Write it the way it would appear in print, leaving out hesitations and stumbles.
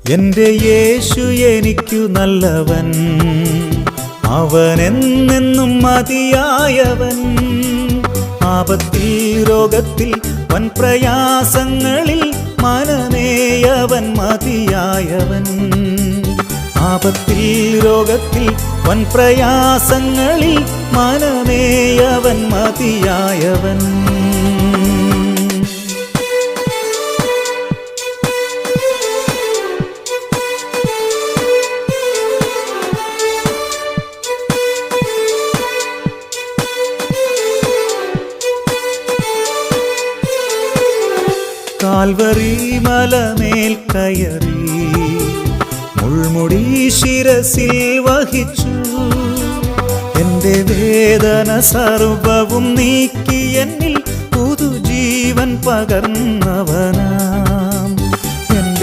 എൻ്റെ യേശു എനിക്കു നല്ലവൻ, അവനെന്നെന്നും മതിയായവൻ. ആപത്തിൽ രോഗത്തിൽ വൻ പ്രയാസങ്ങളിൽ മനമേയവൻ മതിയായവൻ. ആപത്തിൽ രോഗത്തിൽ വൻ പ്രയാസങ്ങളിൽ മനമേയവൻ മതിയായവൻ. കാൽവരി മലമേൽ കയറി മുൾമുടി ശിരസിൽ വഹിച്ചു. എൻ്റെ വേദന സർവവും നീക്കി എന്നിൽ പുതുജീവൻ പകർന്നവനാ.